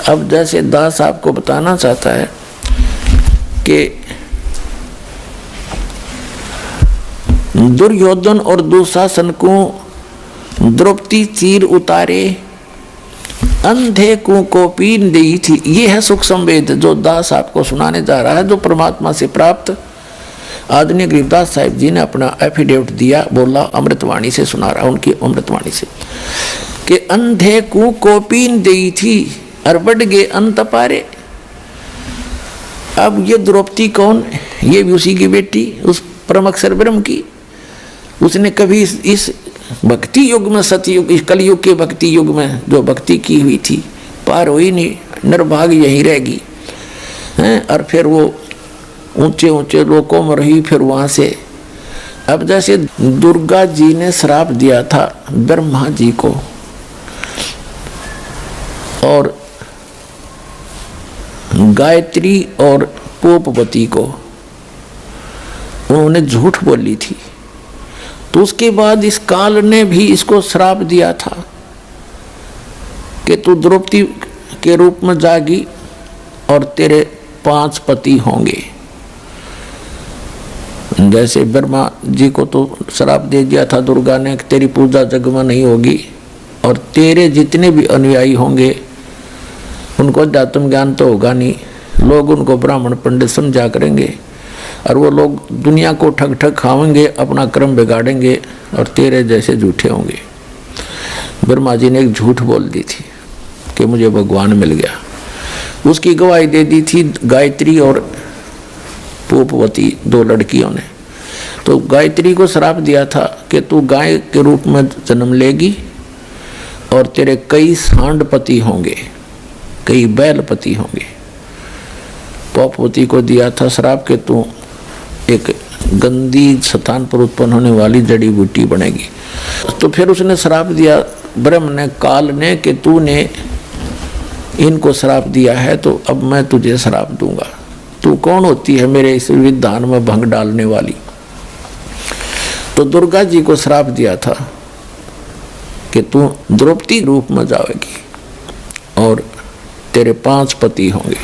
अब जैसे दास आपको बताना चाहता है कि दुर्योधन और दुशासन को द्रौपदी चीर उतारे, अंधे को कोपीन दी थी। ये है सुख संवेद जो दास आपको सुनाने जा रहा है, जो परमात्मा से प्राप्त आदरणीय गरीबदास साहिब जी ने अपना एफिडेविट दिया, बोला, अमृतवाणी से सुना रहा, उनकी अमृतवाणी से कि अंधे को कोपीन दी थी और बढ़ गए अंत पारे। अब ये द्रौपदी कौन? ये भी उसी की बेटी, उस परम अक्षर ब्रह्म की। उसने कभी इस भक्ति युग में, सतयुग, इस कलयुग के भक्ति युग में जो भक्ति की हुई थी पार हुई नहीं, निर्भाग यही रहेगी हैं। और फिर वो ऊंचे ऊंचे लोकों में रही, फिर वहां से। अब जैसे दुर्गा जी ने श्राप दिया था ब्रह्मा जी को और गायत्री और पोपवती को, उन्होंने झूठ बोली थी, तो उसके बाद इस काल ने भी इसको श्राप दिया था कि तू द्रौपदी के रूप में जागी और तेरे 5 पति होंगे। जैसे ब्रह्मा जी को तो श्राप दे दिया था दुर्गा ने कि तेरी पूजा जग में नहीं होगी और तेरे जितने भी अनुयायी होंगे उनको अध्यात्म ज्ञान तो होगा नहीं, लोग उनको ब्राह्मण पंडित समझा करेंगे और वो लोग दुनिया को ठग ठग खाएंगे, अपना क्रम बिगाड़ेंगे और तेरे जैसे झूठे होंगे। ब्रह्मा जी ने एक झूठ बोल दी थी कि मुझे भगवान मिल गया। उसकी गवाही दे दी थी गायत्री और पोपवती, 2 लड़कियों ने। तो गायत्री को श्राप दिया था कि तू गाय के रूप में जन्म लेगी और तेरे कई सांड पति होंगे, कई बैल पति होंगे। पोपवती को दिया था श्राप कि तू एक गंदी स्थान पर उत्पन्न होने वाली जड़ी बूटी बनेगी। तो फिर उसने श्राप दिया ब्रह्म ने, काल ने, कि तूने इनको श्राप दिया है तो अब मैं तुझे श्राप दूंगा। तू कौन होती है मेरे इस विधान में भंग डालने वाली? तो दुर्गा जी को श्राप दिया था कि तू द्रौपदी रूप में जाएगी और तेरे 5 पति होंगे।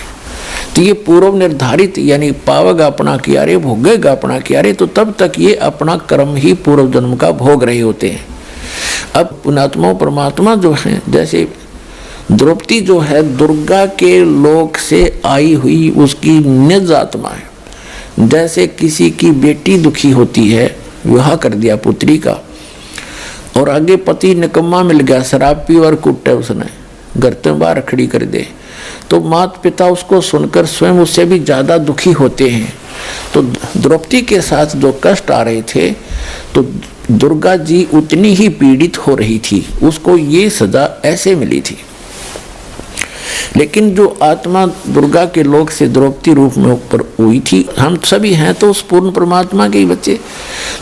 तो ये पूर्व निर्धारित, यानी पावेगा अपना कियारे, भोगेगा अपना कियारे, तो तब तक ये अपना कर्म ही पूर्व जन्म का भोग रहे होते हैं। अब पुण्यात्मा परमात्मा जो है, जैसे द्रौपदी जो है दुर्गा के लोक से आई हुई उसकी निज आत्मा है। जैसे किसी की बेटी दुखी होती है, विवाह कर दिया पुत्री का और आगे पति निकम्मा मिल गया, शराब पी और कुटे उसने, घर से बाहर खड़ी कर दे, तो माता पिता उसको सुनकर स्वयं उससे भी ज़्यादा दुखी होते हैं। तो द्रौपदी के साथ जो कष्ट आ रहे थे तो दुर्गा जी उतनी ही पीड़ित हो रही थी, उसको ये सजा ऐसे मिली थी। लेकिन जो आत्मा दुर्गा के लोक से द्रौपदी रूप में ऊपर हुई थी, हम सभी हैं तो उस पूर्ण परमात्मा के ही बच्चे,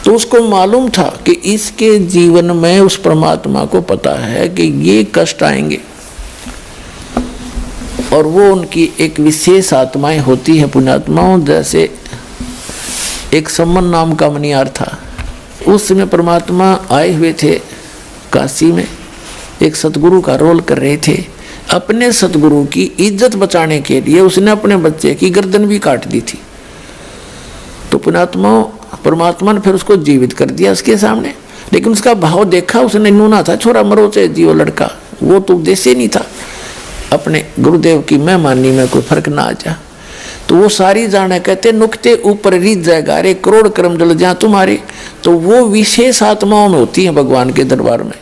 तो उसको मालूम था कि इसके जीवन में उस परमात्मा को पता है कि ये कष्ट आएंगे और वो उनकी एक विशेष आत्माएं होती हैं पुण्यात्माओं। जैसे एक सम्मन नाम का मनियार था, उस समय परमात्मा आए हुए थे काशी में, एक सतगुरु का रोल कर रहे थे। अपने सतगुरु की इज्जत बचाने के लिए उसने अपने बच्चे की गर्दन भी काट दी थी। तो पुण्यात्मा परमात्मा ने फिर उसको जीवित कर दिया उसके सामने, लेकिन उसका भाव देखा उसने, नूना था, छोरा मरो चाहे जियो लड़का, वो तो उद्देश्य नहीं था अपने गुरुदेव की मेहमानी में कोई फर्क ना आ जा। तो वो सारी जाने कहते नुक्ते ऊपर रीत जाएगा रे, करोड़ कर्म जल जा तुम्हारे। तो वो विशेष आत्माओं में होती है भगवान के दरबार में।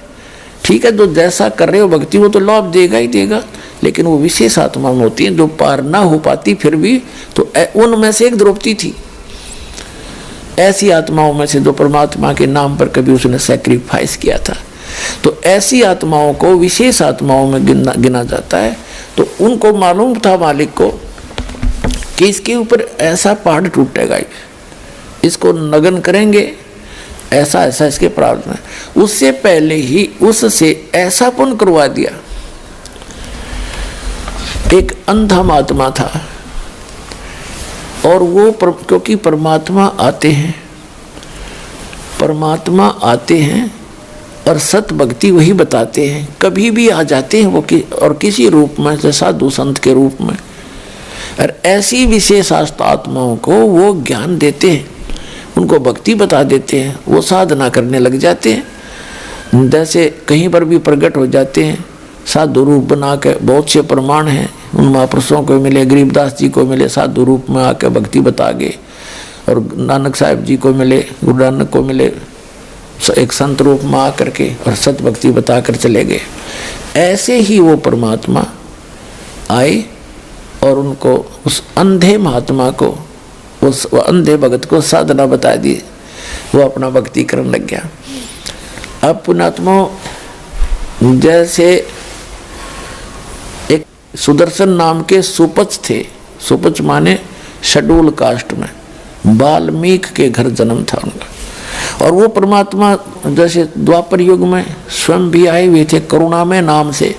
ठीक है, जो जैसा कर रहे हो भक्ति वो तो लाभ देगा ही देगा, लेकिन वो विशेष आत्मा में होती है जो पार ना हो पाती फिर भी, तो उनमें से एक द्रौपदी थी। ऐसी आत्माओं में से जो परमात्मा के नाम पर कभी उसने सैक्रिफाइस किया था। तो ऐसी आत्माओं को विशेष आत्माओं में गिना जाता है। तो उनको मालूम था मालिक को कि इसके ऊपर ऐसा पहाड़ टूटेगा, इसको नगन करेंगे, ऐसा ऐसा इसके प्रावधान है। उससे पहले ही उससे ऐसा पुण्य करवा दिया। एक अंधा महात्मा था और वो क्योंकि परमात्मा आते हैं और सत भक्ति वही बताते हैं, कभी भी आ जाते हैं वो और किसी रूप में, जैसे साधु संत के रूप में, और ऐसी विशेष आत्माओं को वो ज्ञान देते हैं, उनको भक्ति बता देते हैं, वो साधना करने लग जाते हैं। जैसे कहीं पर भी प्रकट हो जाते हैं साधु रूप बना के, बहुत से प्रमाण हैं उन महापुरुषों को मिले, गरीबदास जी को मिले, साधु रूप में आके भक्ति बता गए, और नानक साहब जी को मिले, गुरु नानक को मिले, एक संत रूप में आकर के और सत भक्ति बता कर चले गए। ऐसे ही वो परमात्मा आए और उनको, उस अंधे महात्मा को, उस अंधे भगत को साधना बता दी, वो अपना भक्ति करने लग गया। अब पुणात्मा जैसे एक सुदर्शन नाम के सुपच थे, सुपच माने शेड्यूल कास्ट में, वाल्मीकि के घर जन्म था उनका, और वो परमात्मा जैसे द्वापर युग में स्वयं भी आए हुए थे करुणामय नाम से,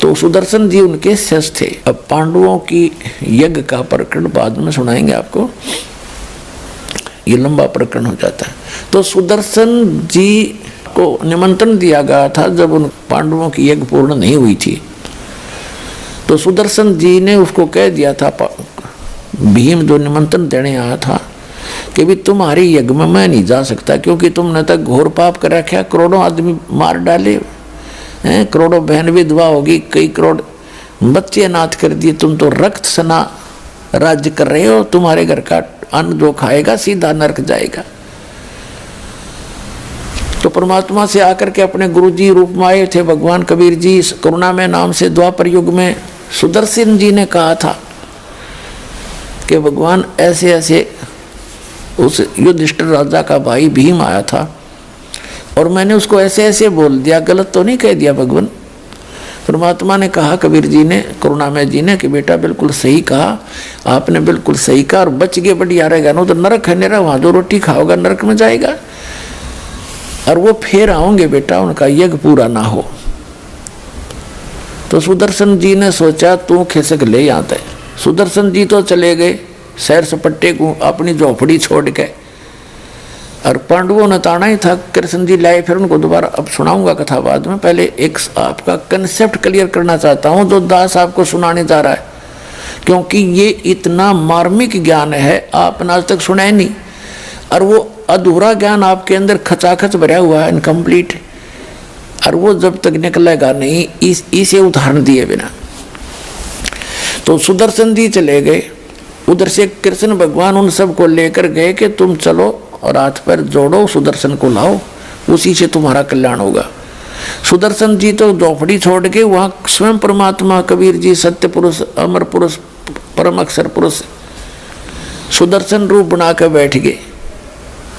तो सुदर्शन जी उनके शिष्य थे। अब पांडवों की यज्ञ का प्रकरण बाद में सुनाएंगे आपको, ये लंबा प्रकरण हो जाता है। तो सुदर्शन जी को निमंत्रण दिया गया था जब उन पांडवों की यज्ञ पूर्ण नहीं हुई थी, तो सुदर्शन जी ने उसको कह दिया था, भीम जो निमंत्रण देने आया था, कि भी तुम्हारी यज्ञ में मैं नहीं जा सकता, क्योंकि तुमने तक घोर पाप कर रखा, करोड़ों आदमी मार डाले हैं, करोड़ों बहन विधवा होगी, कई करोड़ बच्चे अनाथ कर दिए, तुम तो रक्त सना राज्य कर रहे हो, तुम्हारे घर का अन्न जो खाएगा सीधा नरक जाएगा। तो परमात्मा से आकर के अपने गुरु जी रूप में आए थे भगवान कबीर जी, करुणा में नाम से द्वापर युग में सुदर्शन जी ने कहा था कि भगवान ऐसे ऐसे, उस युधिष्ठिर राजा का भाई भीम आया था और मैंने उसको ऐसे ऐसे बोल दिया, गलत तो नहीं कह दिया भगवान? परमात्मा ने कहा कबीर जी ने, करुणामय जी ने, कि बेटा बिल्कुल सही कहा, आपने बिल्कुल सही कहा, और बच गए बढ़िया रहेगा, ना तो नरक है मेरा, वहाँ जो रोटी खाओगा नरक में जाएगा, और वो फिर आओगे बेटा, उनका यज्ञ पूरा ना हो। तो सुदर्शन जी ने सोचा तू खिसक ले यहाँ तक। सुदर्शन जी तो चले गए सैर सपट्टे को, अपनी झोपड़ी छोड़ के, और पांडवों ने ताना ही था, कृष्ण जी लाए, फिर उनको दोबारा अब सुनाऊंगा कथा बाद में। पहले एक आपका कंसेप्ट क्लियर करना चाहता हूँ जो दास आपको सुनाने जा रहा है, क्योंकि ये इतना मार्मिक ज्ञान है आपने आज तक सुना ही नहीं, और वो अधूरा ज्ञान आपके अंदर खचाखच भरा हुआ है, इनकम्प्लीट, और वो जब तक निकलेगा नहीं इसे उदाहरण दिए बिना। तो सुदर्शन जी चले गए, उधर से कृष्ण भगवान उन सब को लेकर गए कि तुम चलो और हाथ पैर जोड़ो, सुदर्शन को लाओ, उसी से तुम्हारा कल्याण होगा। सुदर्शन जी तो झोपड़ी छोड़ के वहाँ स्वयं परमात्मा कबीर जी, सत्य पुरुष, अमर पुरुष, परम अक्षर पुरुष, सुदर्शन रूप बना कर बैठ गए।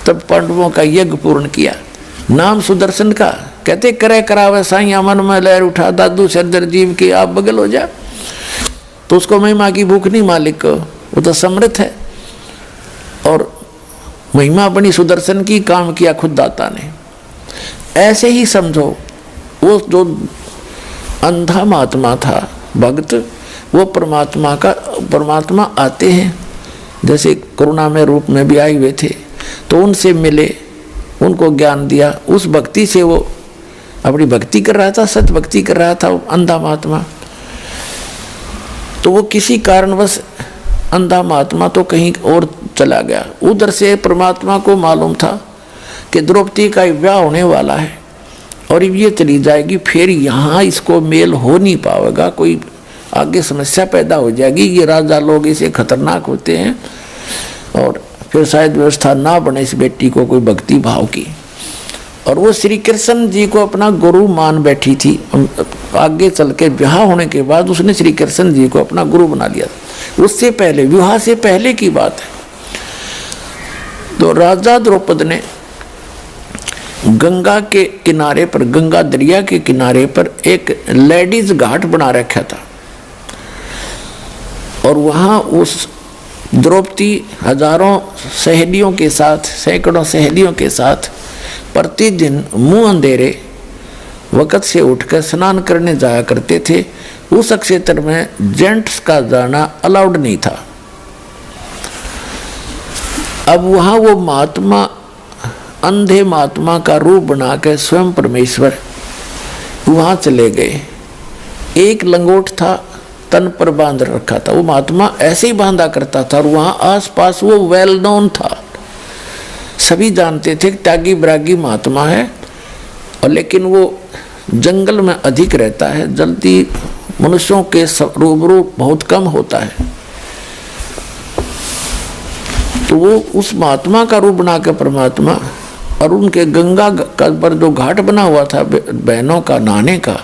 तब पांडवों का यज्ञ पूर्ण किया। नाम सुदर्शन का, कहते करे करावे साइया मन में लहर उठा, दादू सरदर जीव की आप बगल हो जा। तो उसको महिमा की भूख नहीं मालिक को, वो तो समर्थ है, और महिमा बनी सुदर्शन की, काम किया खुद दाता ने। ऐसे ही समझो वो जो अंधा महात्मा था भक्त, वो परमात्मा आते हैं, जैसे करुणा में रूप में भी आए हुए थे, तो उनसे मिले, उनको ज्ञान दिया, उस भक्ति से वो अपनी भक्ति कर रहा था, सत भक्ति कर रहा था वो अंधा महात्मा। तो वो किसी कारणवश अंधा महात्मा तो कहीं और चला गया। उधर से परमात्मा को मालूम था कि द्रौपदी का विवाह होने वाला है और ये चली जाएगी, फिर यहाँ इसको मेल हो नहीं पाएगा, कोई आगे समस्या पैदा हो जाएगी, ये राजा लोग इसे खतरनाक होते हैं, और फिर शायद व्यवस्था ना बने इस बेटी को कोई भक्ति भाव की। और वो श्री कृष्ण जी को अपना गुरु मान बैठी थी। आगे चल के विवाह होने के बाद उसने श्री कृष्ण जी को अपना गुरु बना लिया। उससे पहले, विवाह से पहले की बात है, तो राजा द्रौपद ने गंगा के किनारे पर, गंगा दरिया के किनारे पर एक लेडीज घाट बना रखा था, और वहाँ उस द्रौपदी हजारों सहेलियों के साथ, सैकड़ों सहेलियों के साथ प्रतिदिन मुंह अंधेरे वक़्त से उठकर स्नान करने जाया करते थे। उस क्षेत्र में जेंट्स का जाना अलाउड नहीं था। अब वहाँ वो महात्मा अंधे महात्मा का रूप बना के स्वयं परमेश्वर वहां चले गए। एक लंगोट था, तन पर बांध रखा था, वो महात्मा ऐसे ही बांधा करता था और वहां आसपास वो वेल नोन था, सभी जानते थे त्यागी बैरागी महात्मा है। और लेकिन वो जंगल में अधिक रहता है, जल्दी मनुष्यों के रूबरू बहुत कम होता है। तो वो उस महात्मा का रूप बना के परमात्मा, और उनके गंगा का पर जो घाट बना हुआ था बहनों का नहाने का,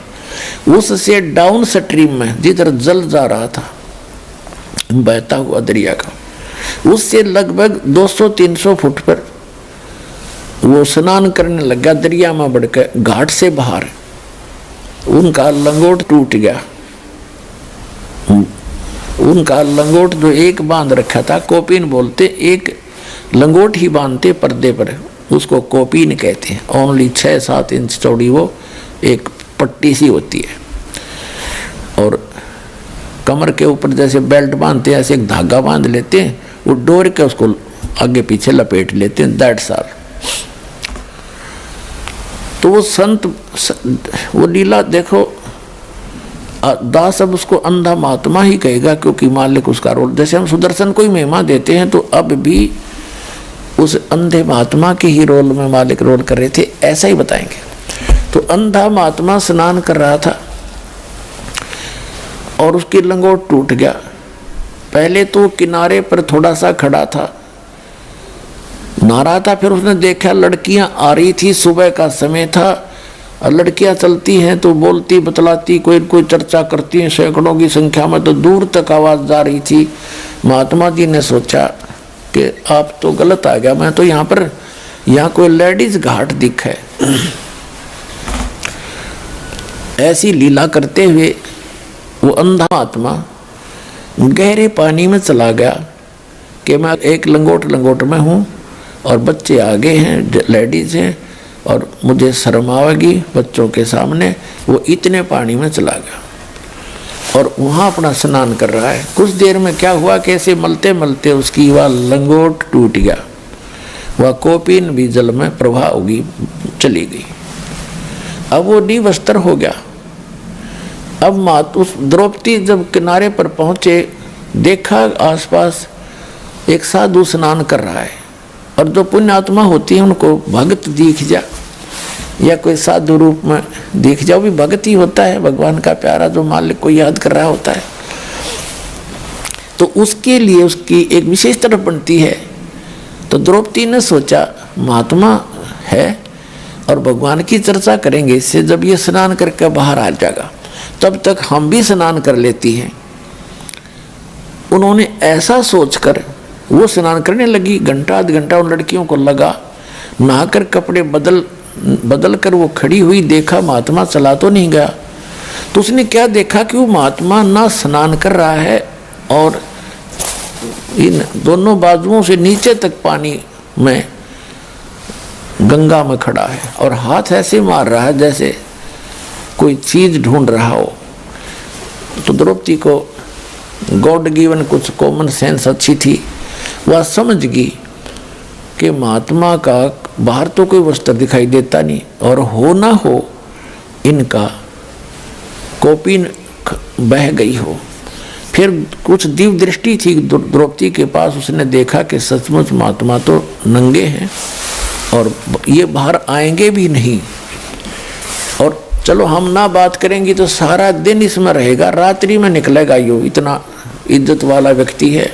उससे डाउन स्ट्रीम में जिधर जल जा रहा था बहता हुआ दरिया का, उससे लगभग 200-300 फुट पर वो स्नान करने लगा दरिया में बढ़कर घाट से बाहर। उनका लंगोट टूट गया। उनका लंगोट जो एक बांध रखा था, कोपीन बोलते, एक लंगोट ही बांधते पर्दे पर, उसको कोपीन कहते हैं। ओनली 6-7 इंच चौड़ी वो एक पट्टी सी होती है, और कमर के ऊपर जैसे बेल्ट बांधते हैं ऐसे एक धागा बांध लेते हैं, वो डोर के उसको आगे पीछे लपेट लेते हैं, दैट्स ऑल। तो वो संत वो लीला देखो, दास अब उसको अंधा महात्मा ही कहेगा क्योंकि मालिक उसका रोल, जैसे हम सुदर्शन को ही महिमा देते हैं तो अब भी उस अंधे महात्मा के ही रोल में मालिक रोल कर रहे थे, ऐसा ही बताएंगे। तो अंधा महात्मा स्नान कर रहा था और उसकी लंगोट टूट गया। पहले तो किनारे पर थोड़ा सा खड़ा था, नहा रहा था, फिर उसने देखा लड़कियां आ रही थी, सुबह का समय था, और लड़कियां चलती हैं तो बोलती बतलाती, कोई कोई चर्चा करती हैं, सैकड़ों की संख्या में, तो दूर तक आवाज जा रही थी। महात्मा जी ने सोचा कि आप तो गलत आ गया, मैं तो यहाँ कोई लेडीज घाट दिख है। ऐसी लीला करते हुए वो अंधा आत्मा गहरे पानी में चला गया कि मैं एक लंगोट में हूँ और बच्चे आगे हैं, लेडीज हैं, और मुझे शर्म आवेगी बच्चों के सामने। वो इतने पानी में चला गया और वहाँ अपना स्नान कर रहा है। कुछ देर में क्या हुआ, कैसे मलते मलते उसकी वह लंगोट टूट गया, वह कोपीन भी जल में प्रवाह होगी चली गई। अब वो निवस्त्र हो गया। अब उस द्रौपदी जब किनारे पर पहुंचे, देखा आसपास एक साधु स्नान कर रहा है, और जो पुण्यात्मा होती है उनको भक्त दिख जा या कोई साधु रूप में दिख जाओ भी भक्त ही होता है, भगवान का प्यारा जो मालिक को याद कर रहा होता है। तो उसके लिए उसकी एक विशेष तरफ बनती है। तो द्रौपदी ने सोचा महात्मा है और भगवान की चर्चा करेंगे इससे, जब ये स्नान करके बाहर आ जाएगा तब तक हम भी स्नान कर लेती हैं। उन्होंने ऐसा सोचकर वो स्नान करने लगी। घंटा आध घंटा उन लड़कियों को लगा, नहाकर कपड़े बदल कर वो खड़ी हुई, देखा महात्मा चला तो नहीं गया। तो उसने क्या देखा कि वो महात्मा ना स्नान कर रहा है और इन दोनों बाजुओं से नीचे तक पानी में गंगा में खड़ा है और हाथ ऐसे मार रहा है जैसे कोई चीज ढूंढ रहा हो। तो द्रौपदी को गॉड गिवन कुछ कॉमन सेंस अच्छी थी, वह समझ गई कि महात्मा का बाहर तो कोई वस्त्र दिखाई देता नहीं, और हो ना हो इनका कोपीन बह गई हो। फिर कुछ दिव्य दृष्टि थी द्रौपदी के पास, उसने देखा कि सचमुच महात्मा तो नंगे हैं और ये बाहर आएंगे भी नहीं, और चलो हम ना बात करेंगे तो सारा दिन इसमें रहेगा, रात्रि में निकलेगा, यो इतना इज्जत वाला व्यक्ति है।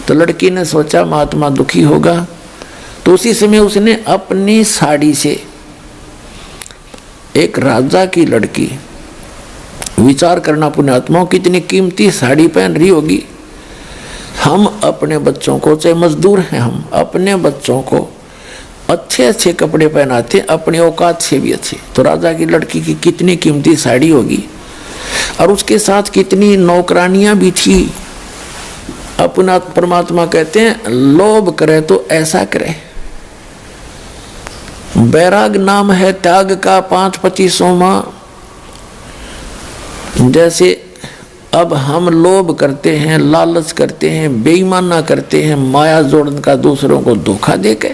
तो लड़की ने सोचा महात्मा दुखी होगा, तो उसी समय उसने अपनी साड़ी से, एक राजा की लड़की, विचार करना पुण्यात्माओं कितनी कीमती साड़ी पहन रही होगी। हम अपने बच्चों को, चाहे मजदूर हैं, हम अपने बच्चों को अच्छे अच्छे कपड़े पहनाते, अपनी औकात से भी अच्छे। तो राजा की लड़की की कितनी कीमती साड़ी होगी, और उसके साथ कितनी नौकरानियां भी थी। अपना परमात्मा कहते हैं लोभ करे तो ऐसा करे। बैराग नाम है त्याग का 5-25वां। जैसे अब हम लोभ करते हैं, लालच करते हैं, बेईमाना करते हैं, माया जोड़न का दूसरों को धोखा देके,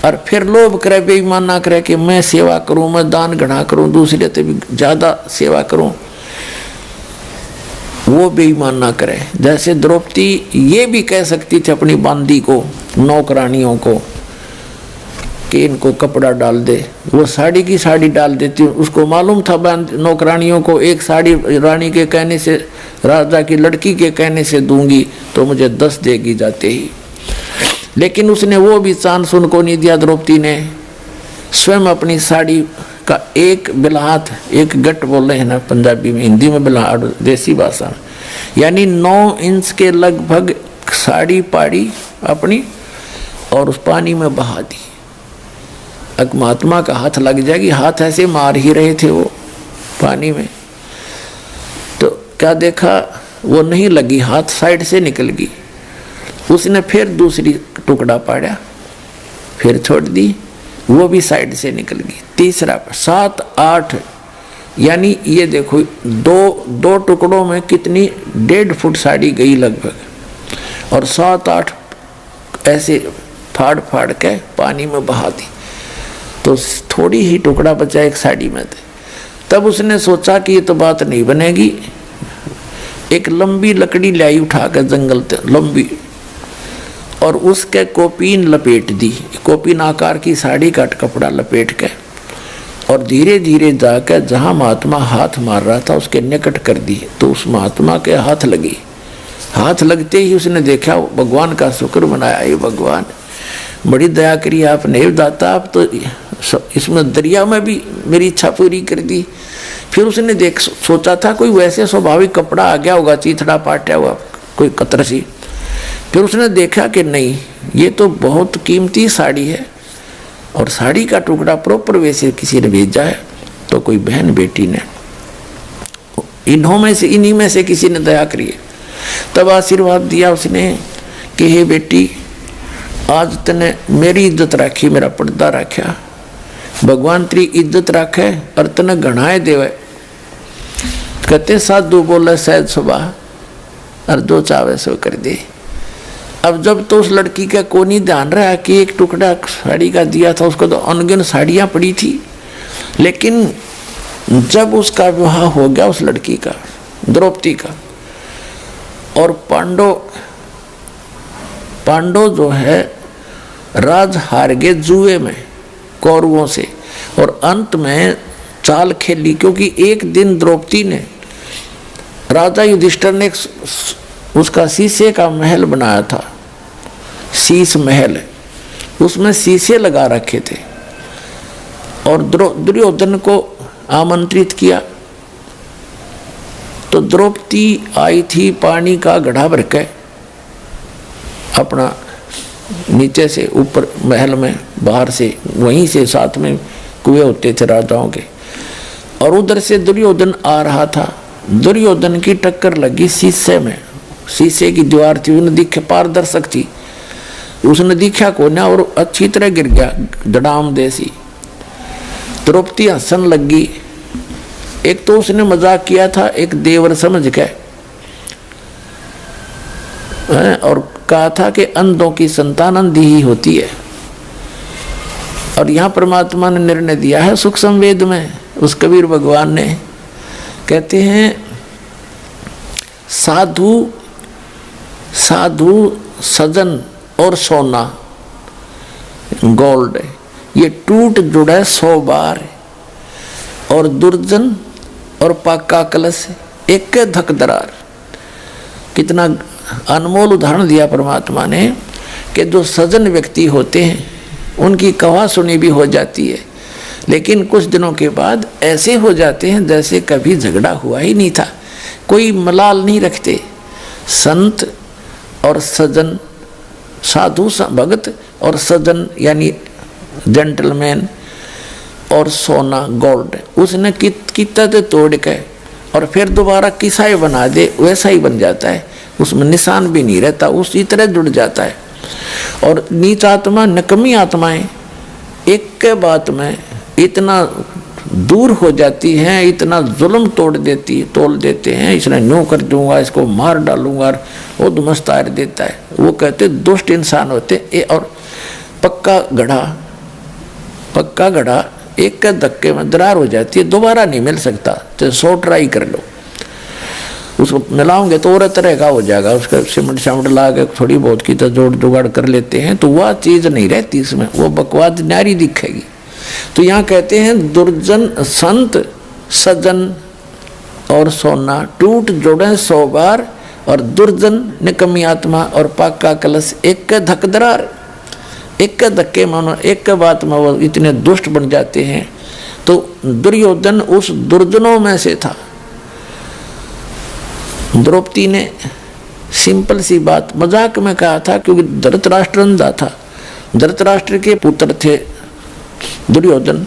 और फिर लोभ करे, बेईमान ना करे कि मैं सेवा करूं, मैं दान घना करूं, दूसरे से भी ज्यादा सेवा करूं, वो बेईमान ना करे। जैसे द्रौपदी ये भी कह सकती थी अपनी बांदी को, नौकरानियों को, कि इनको कपड़ा डाल दे, वो साड़ी की साड़ी डाल देती। उसको मालूम था नौकरानियों को, एक साड़ी रानी के कहने से, राजा की लड़की के कहने से दूंगी तो मुझे 10 देगी जाते ही। लेकिन उसने वो भी चांस उनको नहीं दिया। द्रौपदी ने स्वयं अपनी साड़ी का एक बिल्हात, एक गट बोल रहे हैं ना पंजाबी में, हिंदी में बिल्हाट देसी भाषा, यानी 9 इंच के लगभग साड़ी पाड़ी अपनी और उस पानी में बहा दी। अब महात्मा का हाथ लग जाएगी, हाथ ऐसे मार ही रहे थे वो पानी में, तो क्या देखा वो नहीं लगी, हाथ साइड से निकल गई। उसने फिर दूसरी टुकड़ा पाड़ा, फिर छोड़ दी, वो भी साइड से निकल गई। तीसरा 7, 8, यानी ये देखो दो टुकड़ों में कितनी 1.5 फुट साड़ी गई लगभग, और 7, 8 ऐसे फाड़ फाड़ के पानी में बहा दी, तो थोड़ी ही टुकड़ा बचा एक साड़ी में। तब उसने सोचा कि ये तो बात नहीं बनेगी, एक लंबी लकड़ी लाई उठा कर जंगल से लंबी, और उसके कोपीन लपेट दी, कोपीन आकार की साड़ी का कपड़ा लपेट के, और धीरे धीरे जाकर जहाँ महात्मा हाथ मार रहा था उसके निकट कर दी, तो उस महात्मा के हाथ लगी। हाथ लगते ही उसने देखा, भगवान का शुक्र मनाया, ये भगवान बड़ी दया करी आपने, दाता आप तो इसमें दरिया में भी मेरी इच्छा पूरी कर दी। फिर उसने सोचा था कोई वैसे स्वाभाविक कपड़ा आ गया होगा, चीथड़ा पाटा हुआ कोई कतर सी। फिर उसने देखा कि नहीं, ये तो बहुत कीमती साड़ी है, और साड़ी का टुकड़ा प्रॉपर वैसे किसी ने भेजा है, तो कोई बहन बेटी ने, इन्हीं में से किसी ने दया करी। तब आशीर्वाद दिया उसने कि हे बेटी, आज तने मेरी इज्जत राखी, मेरा पर्दा रखा, भगवान तेरी इज्जत रखे और तने घणाए देवे। कहते साधु बोले सहज सुबह, और जो चावे सो कर दे। अब जब तो उस लड़की का को नहीं ध्यान रहा कि एक टुकड़ा साड़ी का दिया था, उसको तो अनगिन साड़ियाँ पड़ी थी। लेकिन जब उसका विवाह हो गया उस लड़की का, द्रौपदी का, और पांडव जो है राज हार गए जुए में कौरवों से, और अंत में चाल खेली, क्योंकि एक दिन द्रौपदी ने, राजा युधिष्ठिर ने उसका शीशे का महल बनाया था, शीश महल, उसमें शीशे लगा रखे थे, और दुर्योधन को आमंत्रित किया। तो द्रौपदी आई थी पानी का घड़ा भर के, अपना नीचे से ऊपर महल में, बाहर से वहीं से साथ में कुएं होते थे राजाओं के, और उधर से दुर्योधन आ रहा था। दुर्योधन की टक्कर लगी शीशे में, शीशे की दीवार थी, उसने दिखे पारदर्शक थी, उसने दिखा को ना, और अच्छी तरह गिर गया धड़ाम देसी। द्रौपदी हंसन लगी। एक तो उसने मजाक किया था एक देवर समझ के, और कहा था कि अंधों की संतान अंधी ही होती है। और यहाँ परमात्मा ने निर्णय दिया है सुख संवेद में, उस कबीर भगवान ने कहते हैं साधु सजन और सोना गोल्ड, ये टूट जुड़ा 100 बार, और दुर्जन और पाका कलश एक धक दरार। कितना अनमोल उदाहरण दिया परमात्मा ने कि जो सजन व्यक्ति होते हैं उनकी कहा सुनी भी हो जाती है, लेकिन कुछ दिनों के बाद ऐसे हो जाते हैं जैसे कभी झगड़ा हुआ ही नहीं था, कोई मलाल नहीं रखते। संत और सजन, साधु भगत और सजन यानी जेंटलमैन, और सोना गोल्ड, उसने कितना तोड़ के और फिर दोबारा किसा ही बना दे वैसा ही बन जाता है, उसमें निशान भी नहीं रहता, उसी तरह जुड़ जाता है। और नीच आत्मा, नकमी आत्माएं एक के बात में इतना दूर हो जाती हैं, इतना जुल्म तोड़ देते हैं, इसने न्यू कर दूंगा, इसको मार डालूंगा, वो दुमस्तार देता है। वो कहते दुष्ट इंसान होते। और पक्का गढ़ा पक्का घड़ा एक के धक्के में दरार हो जाती है, दोबारा नहीं मिल सकता, तो 100 ट्राई कर लो। उसको मिलाओगे तो और तरह का हो जाएगा, उसका सिमट शामट ला के थोड़ी बहुत की तो जोड़ जुगाड़ कर लेते हैं, तो वह चीज़ नहीं रहती इसमें, वो बकवास नारी दिखेगी। तो यहाँ कहते हैं दुर्जन संत सज्जन और सोना टूट जोड़े 100 बार, और दुर्जन निकम्मी आत्मा और पाका कलश एक के धक दरार। एक के धक्के मानो एक के बात में वो इतने दुष्ट बन जाते हैं। तो दुर्योधन उस दुर्जनों में से था। द्रौपदी ने सिंपल सी बात मजाक में कहा था, क्योंकि धृतराष्ट्र अंधा था, धृतराष्ट्र के पुत्र थे दुर्योधन,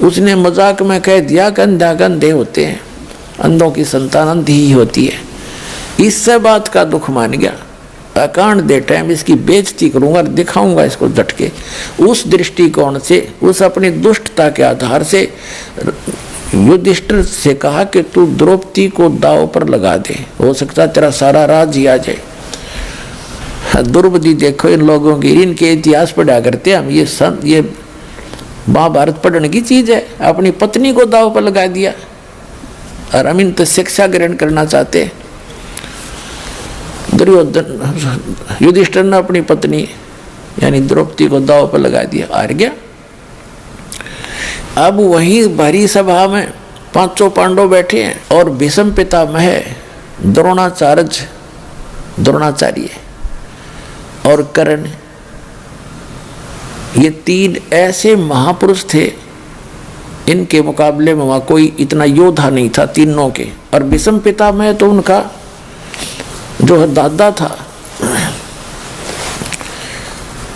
उसने मजाक में कह दिया कि अंधे होते हैं, अंधों की संतान अंधी ही होती है। इससे बात का दुख मान गया, अकांड दे टाइम इसकी बेइज्जती करूंगा, दिखाऊंगा इसको झटके। उस दृष्टिकोण से, उस अपनी दुष्टता के आधार से युधिष्ठिर से कहा कि तू द्रौपदी को दांव पर लगा दे, हो सकता तेरा सारा राज ही आ जाए। द्रौपदी देखो इन लोगों की, इनके इतिहास पढ़ा करते हम, ये महाभारत पढ़ने की चीज है। अपनी पत्नी को दांव पर लगा दिया, और हम इन तो शिक्षा ग्रहण करना चाहते। दुर्योधन युधिष्ठिर ने अपनी पत्नी यानी द्रौपदी को दांव पर लगा दिया, हार गया। अब वही भरी सभा में 500 पांडव बैठे हैं, और भीष्म पितामह द्रोणाचार्य और कर्ण, ये 3 ऐसे महापुरुष थे, इनके मुकाबले में वहाँ कोई इतना योद्धा नहीं था तीनों के। और भीष्म पितामह तो उनका जो दादा था,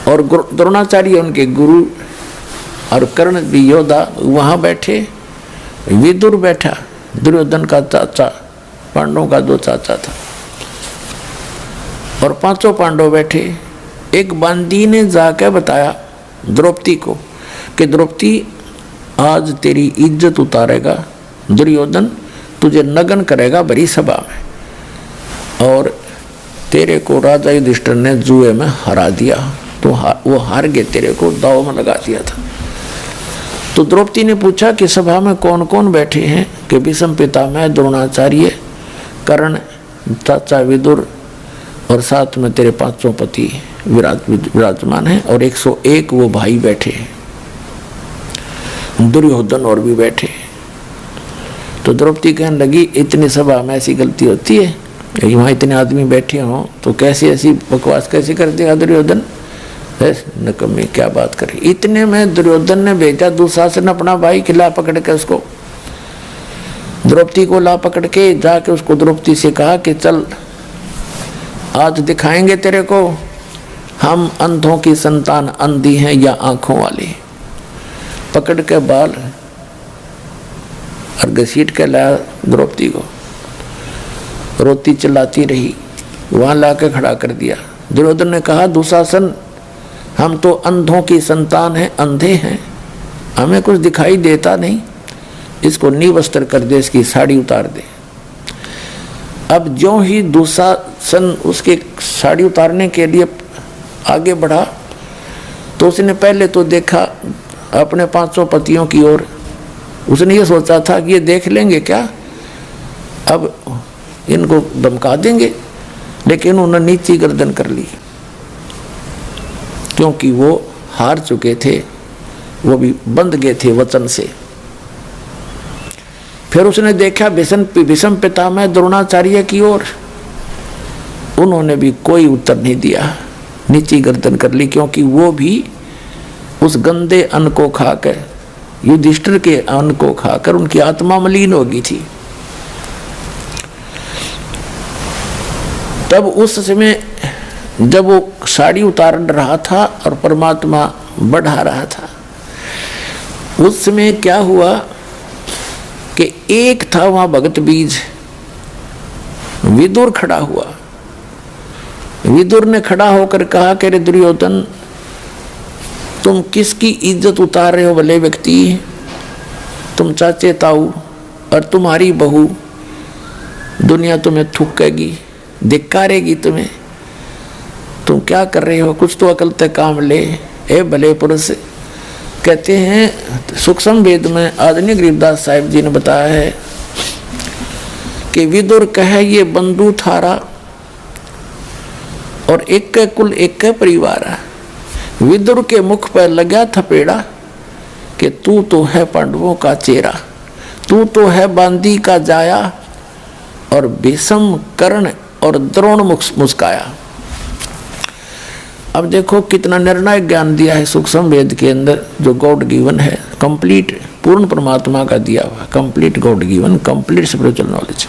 और द्रोणाचार्य उनके गुरु, और कर्ण भी योद्धा। वहाँ बैठे विदुर बैठा, दुर्योधन का चाचा, पांडवों का 2 चाचा था, और 500 पांडव बैठे। एक बांदी ने जाकर बताया द्रौपदी को कि द्रौपदी आज तेरी इज्जत उतारेगा दुर्योधन, तुझे नग्न करेगा बड़ी सभा में, और तेरे को राजा युधिष्ठिर ने जुए में हरा दिया, तो वो हार गए, तेरे को दांव में लगा दिया था। तो द्रौपदी ने पूछा कि सभा में कौन कौन बैठे हैं, कि भीष्म पितामह, द्रोणाचार्य, कर्ण, चाचा विदुर, और साथ में तेरे 500 पति विराजमान हैं, और 101 वो भाई बैठे हैं, दुर्योधन और भी बैठे। तो द्रौपदी कहने लगी इतनी सभा में ऐसी गलती होती है, वहाँ इतने आदमी बैठे हों तो कैसे ऐसी बकवास कैसे कर देगा दुर्योधन, नकम्मी क्या बात करे। इतने में दुर्योधन ने भेजा दुशासन अपना भाई, खिला पकड़ के उसको, द्रौपदी को ला पकड़ के जाके उसको द्रौपदी से कहा कि चल आज दिखाएंगे तेरे को हम अंधों की संतान अंधी हैं या आंखों वाली। पकड़ के बाल और घसीट के लाया द्रौपदी को, रोती चिल्लाती रही, वहां लाके खड़ा कर दिया। दुर्योधन ने कहा दुशासन हम तो अंधों की संतान हैं, अंधे हैं, हमें कुछ दिखाई देता नहीं, इसको निवस्त्र कर दे, इसकी साड़ी उतार दे। अब जो ही दुशासन उसके साड़ी उतारने के लिए आगे बढ़ा तो उसने पहले तो देखा अपने 500 पतियों की ओर। उसने ये सोचा था कि ये देख लेंगे क्या, अब इनको धमका देंगे, लेकिन उन्होंने नीची गर्दन कर ली, क्योंकि वो हार चुके थे, वो भी बंध गए थे वचन से। फिर उसने देखा भीष्म पितामह द्रोणाचार्य की ओर, उन्होंने भी कोई उत्तर नहीं दिया, नीची गर्दन कर ली, क्योंकि वो भी उस गंदे अन्न को खाकर, युधिष्ठिर के अन्न को खाकर उनकी आत्मा मलिन हो गई थी। तब उस समय जब वो साड़ी उतार रहा था और परमात्मा बढ़ा रहा था, उस समय क्या हुआ कि एक था वहां भगत बीज, विदुर खड़ा हुआ। विदुर ने खड़ा होकर कहा कि रे दुर्योधन, तुम किसकी इज्जत उतार रहे हो भले व्यक्ति, तुम चाचे ताऊ और तुम्हारी बहू, दुनिया तुम्हें थूकेगी, धिक्कारेगी तुम्हें, तुम क्या कर रहे हो, कुछ तो अकल तक काम ले। ए भले पुरुष, कहते हैं सूक्ष्म वेद में आदरणीय गरीबदास साहिब जी ने बताया है कि विदुर कहे ये बंधु थारा और एक के कुल एक के परिवार है। विदुर के मुख पर लगा थपेड़ा कि तू तो है पांडवों का चेहरा, तू तो है बांदी का जाया, और भीष्म कर्ण और द्रोण मुस्काया। अब देखो कितना निर्णायक ज्ञान दिया है सूक्ष्म वेद के अंदर, जो गॉड गिवन है, कंप्लीट पूर्ण परमात्मा का दिया हुआ, complete God given, complete spiritual knowledge.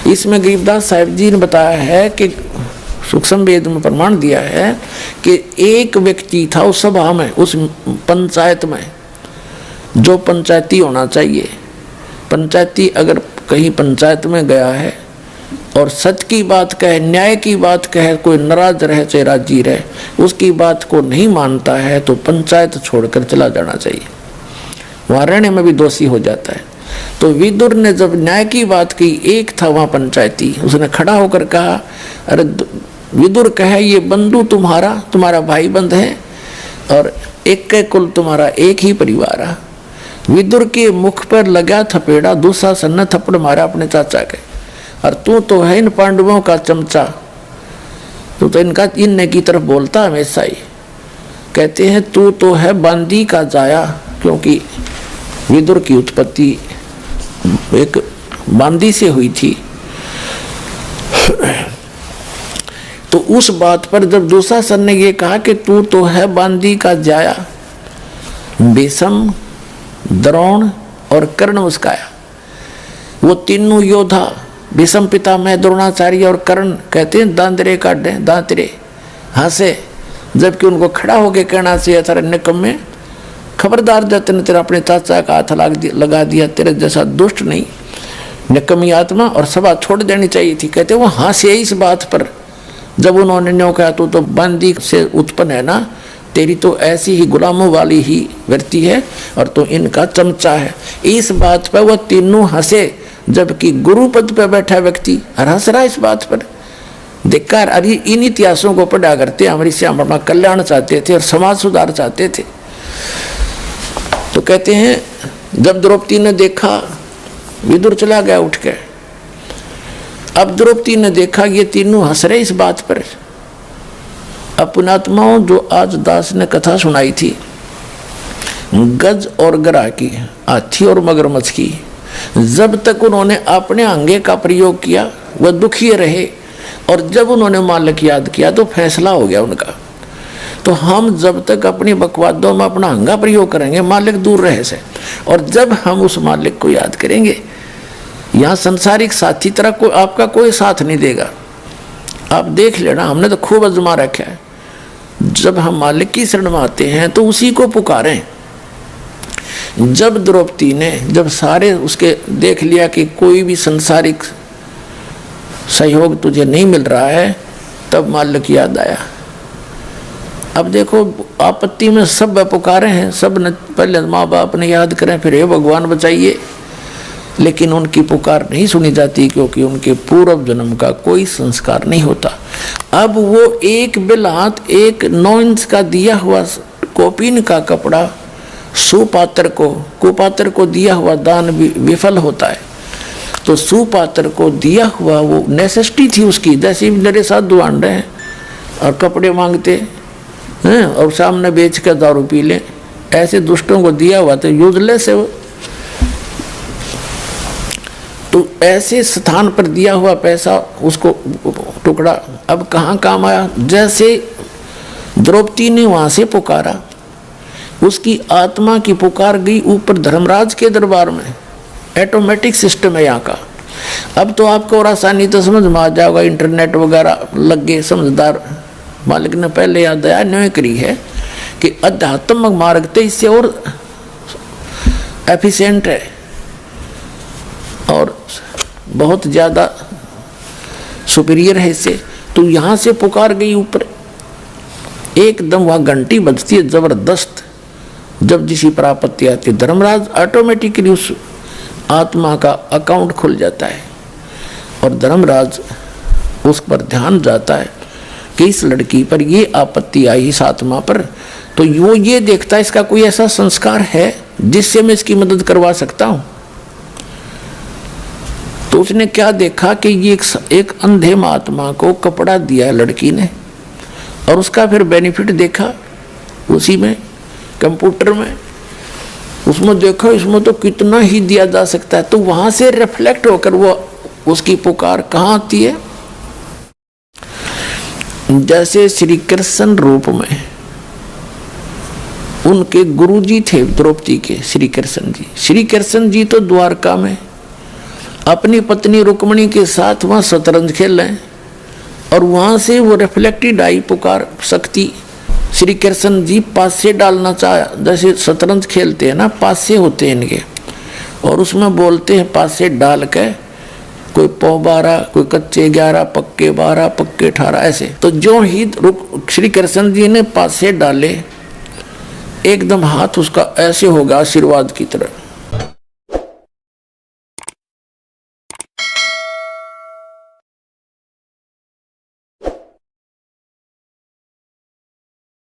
इसमें गरीबदास साहिब जी ने बताया है कि सूक्ष्म वेद में प्रमाण दिया है कि एक व्यक्ति था उस सभा में, उस पंचायत में, जो पंचायती होना चाहिए। पंचायती अगर कहीं पंचायत में गया है और सत्य की बात कहे, न्याय की बात कहे, कोई नाराज रहे चाहे राजी रहे, उसकी बात को नहीं मानता है तो पंचायत छोड़कर चला जाना चाहिए, वहाँ रहने में भी दोषी हो जाता है। तो विदुर ने जब न्याय की बात की, एक था वहाँ पंचायती, उसने खड़ा होकर कहा, अरे विदुर कहे ये बंधु तुम्हारा भाई बंध है और एक के कुल तुम्हारा एक ही परिवार है। विदुर के मुख पर लगा थपेड़ा, दुशासन ने थप्पड़ मारा अपने चाचा के, और तू तो है इन पांडवों का चमचा, तू तो इनका इनने की तरफ बोलता हमेशा ही। कहते हैं तू तो है बांदी का जाया, क्योंकि विदुर की उत्पत्ति एक बांदी से हुई थी। तो उस बात पर जब दुशासन ने ये कहा कि तू तो है बांदी का जाया, भीष्म, द्रोण और कर्ण मुस्काया। वो तीनों योद्धा, भीष्म पितामह, द्रोणाचार्य और कर्ण, कहते हैं दांतरे काटे, दांतरे हंसे, जबकि उनको खड़ा होकर कहना चाहिए था, निकम्मे खबरदार जब तेने तेरा अपने चाचा का हाथ लगा दिया, तेरे जैसा दुष्ट नहीं, निकम्मी आत्मा, और सभा छोड़ देनी चाहिए थी। कहते वो हंसे इस बात पर जब उन्होंने न्यों कहा तू तो बांदी से उत्पन्न है ना, तेरी तो ऐसी ही गुलामों वाली ही वृत्ति है और तो इनका चमचा है। इस बात पर वह तीनों हंसे, जबकि गुरु पद पर बैठा व्यक्ति हंस रहा इस बात पर। धिक्कार, अरे इन इतिहासों को पढ़ा करते, हमारी श्याम अपना कल्याण चाहते थे और समाज सुधार चाहते थे। तो कहते हैं जब द्रौपदी ने देखा, विदुर चला गया उठ के, अब द्रौपदी ने देखा ये तीनों हंस रहे इस बात पर। अब पुण्यात्माओं, जो आज दास ने कथा सुनाई थी गज और गरा की, हाथी और मगरमच्छ की, जब तक उन्होंने अपने अंगे का प्रयोग किया वह दुखी रहे, और जब उन्होंने मालिक याद किया तो फैसला हो गया उनका। तो हम जब तक अपनी बकवादों में अपना अंगा प्रयोग करेंगे, मालिक दूर रहे से, और जब हम उस मालिक को याद करेंगे, यहाँ संसारिक साथी तरह को आपका कोई साथ नहीं देगा। आप देख लेना, हमने तो खूब आजमा रखा है। जब हम मालिक की शरण में आते हैं तो उसी को पुकारें। जब द्रौपदी ने, जब सारे उसके देख लिया कि कोई भी संसारिक सहयोग तुझे नहीं मिल रहा है, तब मालिक याद आया। अब देखो आपत्ति में सब पुकारे हैं, सब ने पहले माँ बाप ने याद करें, फिर हे भगवान बचाइए, लेकिन उनकी पुकार नहीं सुनी जाती, क्योंकि उनके पूर्व जन्म का कोई संस्कार नहीं होता। अब वो एक बिलात, एक 9 इंच का दिया हुआ कोपीन का कपड़ा सुपात्र को, कुपात्र को दिया हुआ दान भी विफल होता है। तो सुपात्र को दिया हुआ वो नेसेसिटी थी उसकी, जैसे मेरे साधु आन रहे हैं और कपड़े मांगते हैं और सामने बेच कर दारू पी लें, ऐसे दुष्टों को दिया हुआ तो यूजलेस है वो। तो ऐसे स्थान पर दिया हुआ पैसा, उसको टुकड़ा अब कहाँ काम आया। जैसे द्रौपदी ने वहाँ से पुकारा, उसकी आत्मा की पुकार गई ऊपर धर्मराज के दरबार में। ऑटोमेटिक सिस्टम है यहाँ का। अब तो आपको और आसानी तो समझ में आ जाएगा, इंटरनेट वगैरह लग गए, समझदार मालिक ने पहले याद दया न्याय करी है कि अध्यात्मक मार्ग तो इससे और एफिशिएंट है और बहुत ज़्यादा सुपीरियर है इससे। तो यहाँ से पुकार गई ऊपर, एकदम वहाँ घंटी बजती है ज़बरदस्त। जब जिसी पर आपत्ति आती है, धर्मराज ऑटोमेटिकली उस आत्मा का अकाउंट खुल जाता है और धर्मराज उस पर ध्यान जाता है कि इस लड़की पर ये आपत्ति आई, इस आत्मा पर, तो वो ये देखता है इसका कोई ऐसा संस्कार है जिससे मैं इसकी मदद करवा सकता हूं। तो उसने क्या देखा कि ये एक अंधे महात्मा को कपड़ा दिया लड़की ने, और उसका फिर बेनिफिट देखा उसी में कंप्यूटर में, उसमें देखा इसमें तो कितना ही दिया जा सकता है। तो वहां से रिफ्लेक्ट होकर वो उसकी पुकार कहाँ आती है? जैसे श्री कृष्ण रूप में उनके गुरुजी थे द्रौपदी के, श्री कृष्ण जी। श्री कृष्ण जी तो द्वारका में अपनी पत्नी रुक्मिणी के साथ वहां शतरंज खेल रहे हैं, और वहां से वो रिफ्लेक्टेड आई पुकार शक्ति। श्री कृष्ण जी पासे डालना चाहा, जैसे शतरंज खेलते हैं ना, पासे होते हैं इनके, और उसमें बोलते हैं पासे डाल के कोई पौ 12, कोई कच्चे 11, पक्के 12, पक्के 18 ऐसे। तो जो ही श्री कृष्ण जी ने पासे डाले, एकदम हाथ उसका ऐसे होगा आशीर्वाद की तरह,